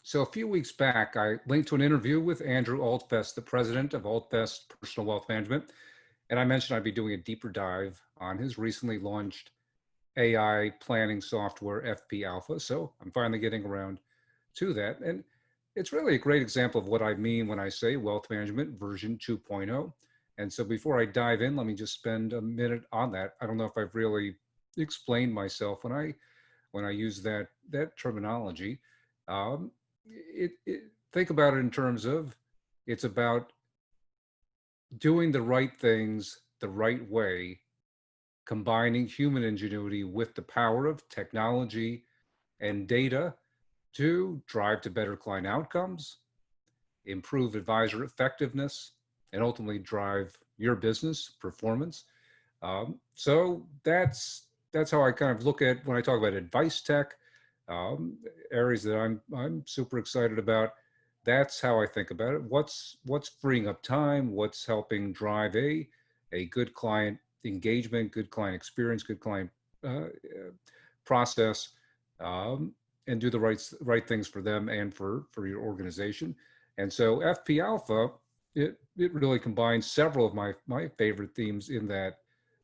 So a few weeks back, I linked to an interview with Andrew Altfest, the president of Altfest Personal Wealth Management, and I mentioned I'd be doing a deeper dive on his recently launched AI planning software, FP Alpha. So I'm finally getting around to that. And it's really a great example of what I mean when I say wealth management version 2.0. And so before I dive in, let me just spend a minute on that. I don't know if I've really explained myself when I use that terminology. Um, Think about it in terms of it's about doing the right things the right way, combining human ingenuity with the power of technology and data to drive to better client outcomes, improve advisor effectiveness, and ultimately drive your business performance. So that's how I kind of look at when I talk about advice tech, areas that I'm super excited about. That's how I think about it. What's freeing up time? What's helping drive a good client engagement, good client experience, good client uh, process, um, and do the right things for them and for your organization. And so FP Alpha, it really combines several of my favorite themes in that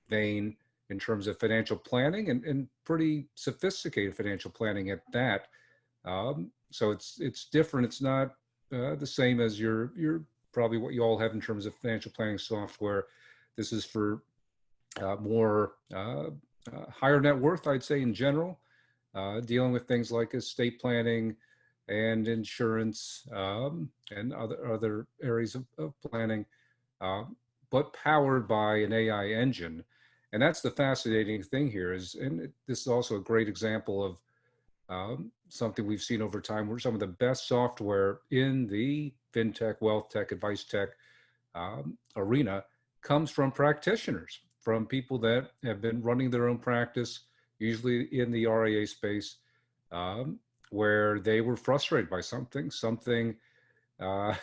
vein in terms of financial planning and pretty sophisticated financial planning at that. So it's different. It's not the same as your probably what you all have in terms of financial planning software. This is for more higher net worth, I'd say in general, dealing with things like estate planning and insurance and other areas of planning, uh, but powered by an AI engine. And that's the fascinating thing here is, and this is also a great example of something we've seen over time where some of the best software in the fintech, wealth tech, advice tech arena comes from practitioners, from people that have been running their own practice, usually in the RIA space, um, where they were frustrated by something uh,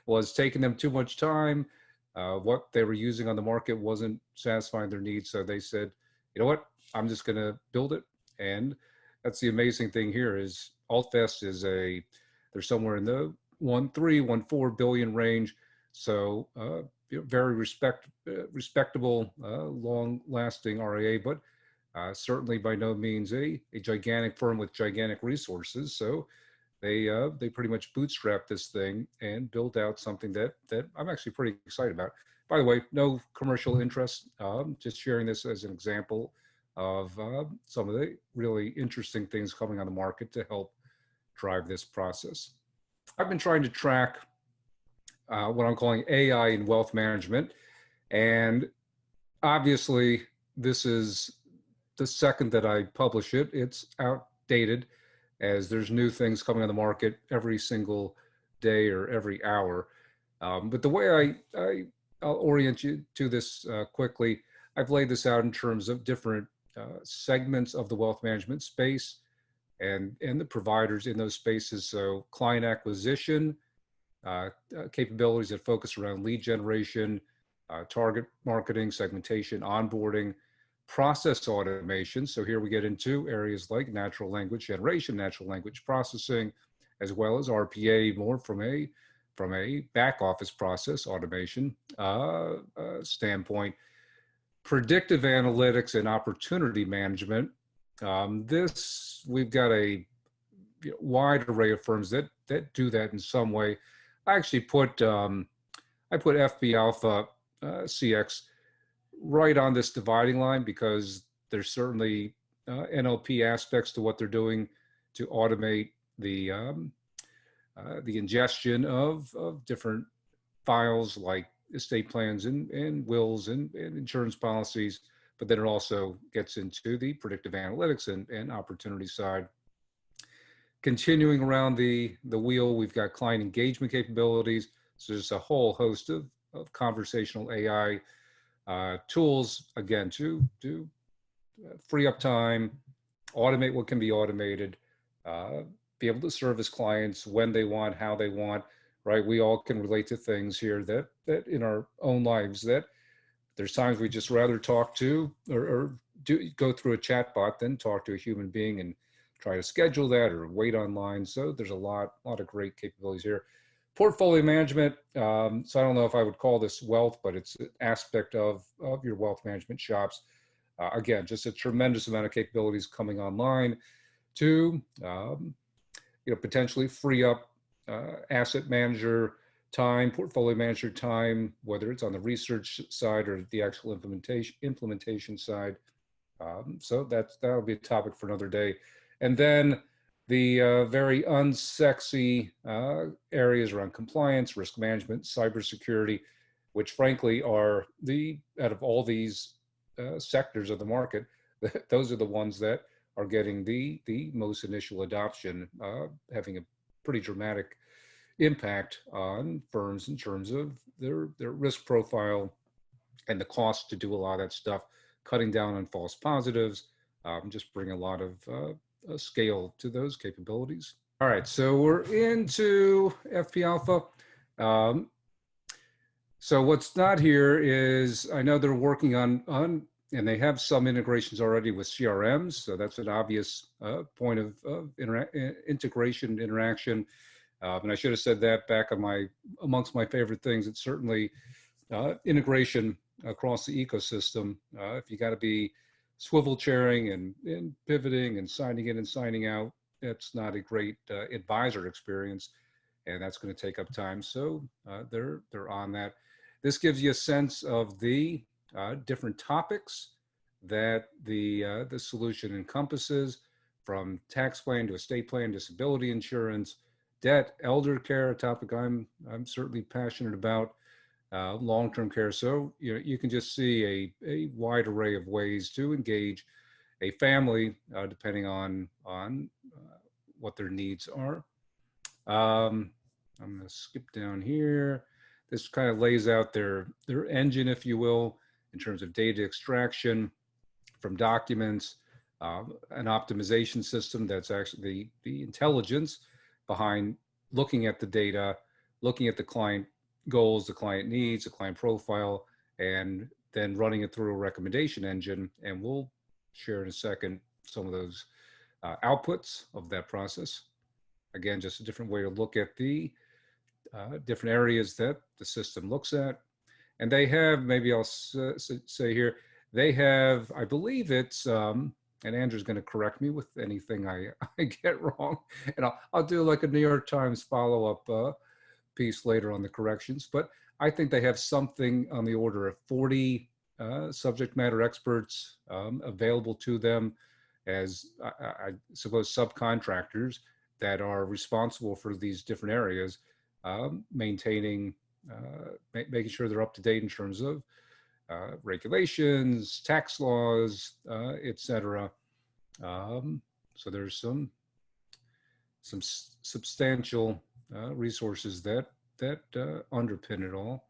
was taking them too much time. What they were using on the market wasn't satisfying their needs. So they said, you know what, I'm just going to build it. And that's the amazing thing here is Altvest they're somewhere in the 1.4 billion range. So very respectable, long-lasting RIA, but certainly by no means a gigantic firm with gigantic resources. So they pretty much bootstrapped this thing and built out something that I'm actually pretty excited about. By the way, no commercial interest. Just sharing this as an example of some of the really interesting things coming on the market to help drive this process. I've been trying to track what I'm calling AI in wealth management, and obviously this is the second that I publish it. It's outdated as there's new things coming on the market every single day or every hour. But the way I'll orient you to this quickly, I've laid this out in terms of different segments of the wealth management space and the providers in those spaces. So client acquisition, capabilities that focus around lead generation, target marketing, segmentation, onboarding, process automation. So here we get into areas like natural language generation, natural language processing, as well as RPA, more from a back office process automation standpoint. Predictive analytics and opportunity management. We've got a wide array of firms that do that in some way. I actually put FB Alpha CX right on this dividing line because there's certainly NLP aspects to what they're doing to automate the ingestion of different files like estate plans and wills and insurance policies, but then it also gets into the predictive analytics and opportunity side. Continuing around the wheel, we've got client engagement capabilities. So there's a whole host of conversational AI tools, again, to free up time, automate what can be automated, be able to service clients when they want, how they want, right? We all can relate to things here that in our own lives that there's times we just rather talk to or go through a chat bot than talk to a human being and try to schedule that or wait online. So there's a lot of great capabilities here. Portfolio management. So I don't know if I would call this wealth, but it's an aspect of your wealth management shops. Again, just a tremendous amount of capabilities coming online to potentially free up asset manager time, portfolio manager time, whether it's on the research side or the actual implementation side. So that'll be a topic for another day. And then the very unsexy areas around compliance, risk management, cybersecurity, which frankly are out of all these sectors of the market, those are the ones that are getting the most initial adoption, having a pretty dramatic impact on firms in terms of their risk profile and the cost to do a lot of that stuff, cutting down on false positives, just bring a lot of scale to those capabilities. All right, so we're into FP Alpha. So what's not here is, I know they're working on, and they have some integrations already with CRMs. So that's an obvious point of integration, interaction. And I should have said that back on amongst my favorite things. It's certainly integration across the ecosystem. If you got to be swivel chairing and pivoting and signing in and signing out, that's not a great advisor experience, and that's going to take up time. So they're on that. This gives you a sense of the different topics that the solution encompasses, from tax plan to estate plan, disability insurance, debt, elder care, a topic I'm certainly passionate about, long-term care. So you can just see a wide array of ways to engage a family depending on what their needs are. I'm going to skip down here. This kind of lays out their engine, if you will, in terms of data extraction from documents, an optimization system that's actually the intelligence behind looking at the data, looking at the client goals, the client needs, the client profile, and then running it through a recommendation engine. And we'll share in a second some of those outputs of that process. Again, just a different way to look at the different areas that the system looks at. And they have, maybe I'll say here, they have, I believe it's, and Andrew's going to correct me with anything I get wrong, and I'll do like a New York Times follow-up piece later on the corrections, but I think they have something on the order of 40 subject matter experts available to them as, I suppose, subcontractors that are responsible for these different areas, maintaining, making sure they're up to date in terms of regulations, tax laws, etc. So there's some substantial resources that underpin it all.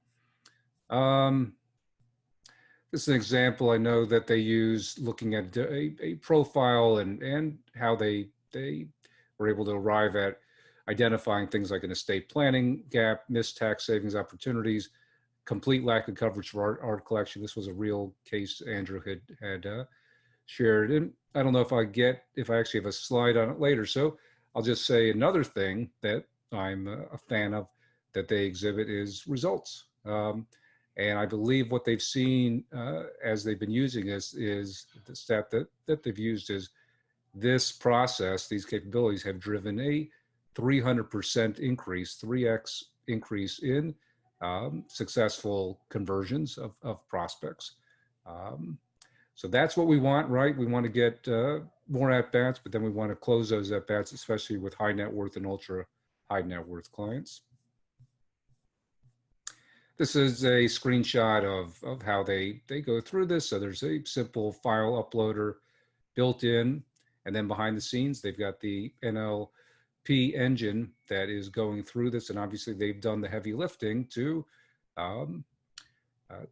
This is an example I know that they use, looking at a profile and how they were able to arrive at identifying things like an estate planning gap, missed tax savings opportunities, complete lack of coverage for art collection. This was a real case Andrew had shared. And I don't know if I actually have a slide on it later. So I'll just say another thing that I'm a fan of that they exhibit is results. And I believe what they've seen as they've been using is the stat that they've used is this process, these capabilities have driven a 300% increase, 3x increase in successful conversions of prospects. So that's what we want, right? We want to get more at-bats, but then we want to close those at-bats, especially with high net worth and ultra high net worth clients. This is a screenshot of how they go through this. So there's a simple file uploader built in, and then behind the scenes, they've got the NLP engine that is going through this. And obviously they've done the heavy lifting to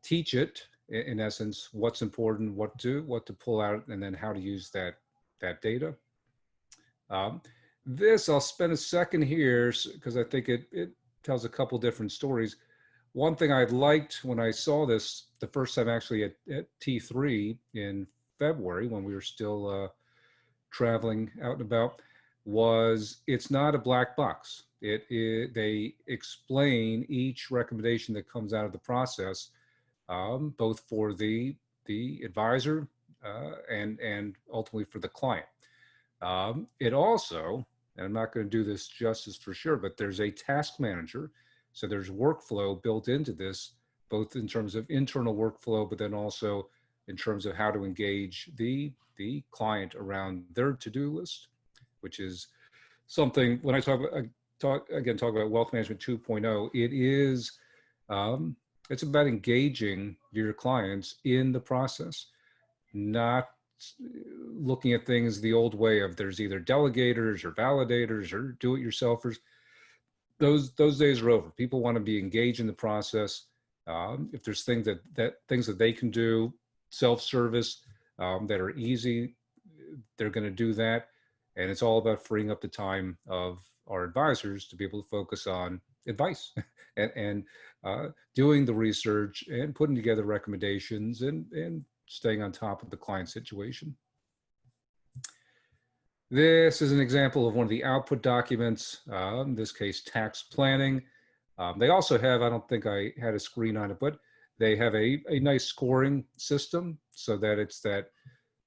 teach it, in essence, what's important, what to pull out, and then how to use that data. This, I'll spend a second here because I think it tells a couple different stories. One thing I liked when I saw this the first time actually at T3 in February, when we were still traveling out and about, was it's not a black box. They explain each recommendation that comes out of the process, both for the advisor and ultimately for the client. It also, and I'm not going to do this justice for sure, but there's a task manager. So there's workflow built into this, both in terms of internal workflow, but then also in terms of how to engage the client around their to-do list, which is something, when I talk about Wealth Management 2.0, it is, it's about engaging your clients in the process, not looking at things the old way of there's either delegators or validators or do-it-yourselfers. Those days are over. People want to be engaged in the process. If there's things that they can do, self-service, that are easy, they're going to do that. And it's all about freeing up the time of our advisors to be able to focus on advice and doing the research and putting together recommendations and staying on top of the client situation. This is an example of one of the output documents, in this case, tax planning. They also have, I don't think I had a screen on it, but they have a nice scoring system so that it's that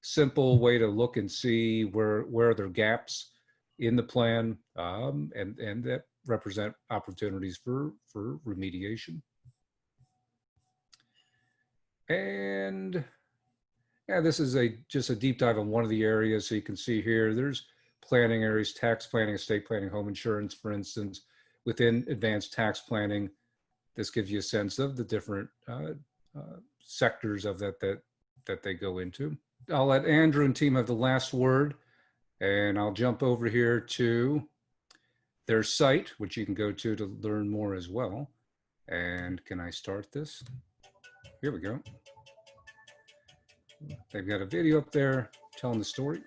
simple way to look and see where are there gaps in the plan, and that represent opportunities for remediation. And yeah, this is just a deep dive on one of the areas. So you can see here, there's planning areas, tax planning, estate planning, home insurance, for instance. Within advanced tax planning, this gives you a sense of the different sectors of that they go into. I'll let Andrew and team have the last word, and I'll jump over here to their site, which you can go to learn more as well. And can I start this? Here we go. They've got a video up there telling the story.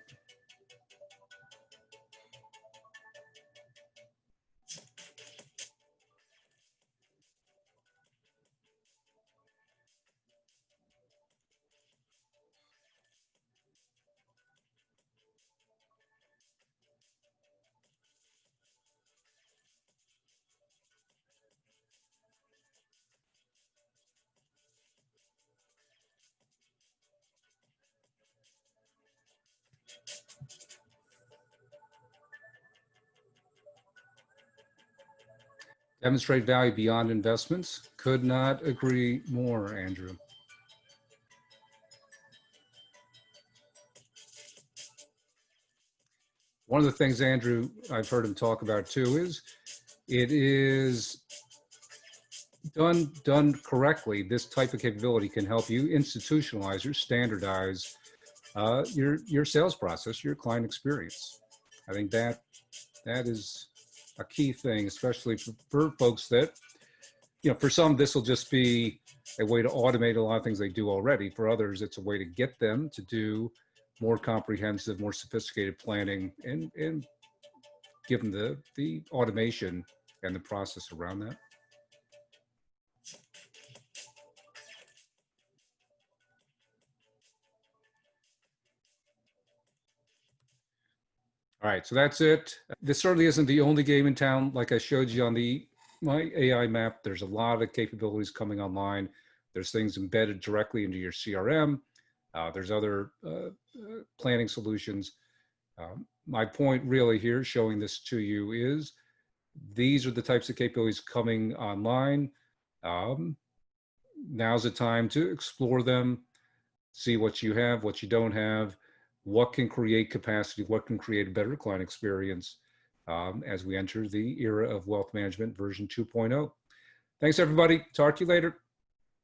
Demonstrate value beyond investments. Could not agree more, Andrew. One of the things, Andrew, I've heard him talk about too, is it is done correctly. This type of capability can help you institutionalize or standardize your sales process, your client experience. I think that is a key thing, especially for folks that, for some, this will just be a way to automate a lot of things they do already. For others, it's a way to get them to do more comprehensive, more sophisticated planning and give them the automation and the process around that. All right, so that's it. This certainly isn't the only game in town. Like I showed you on my AI map, there's a lot of capabilities coming online. There's things embedded directly into your CRM. There's other planning solutions. My point really here, showing this to you, is these are the types of capabilities coming online. Now's the time to explore them, see what you have, what you don't have, what can create capacity, what can create a better client experience as we enter the era of wealth management version 2.0. Thanks, everybody. Talk to you later.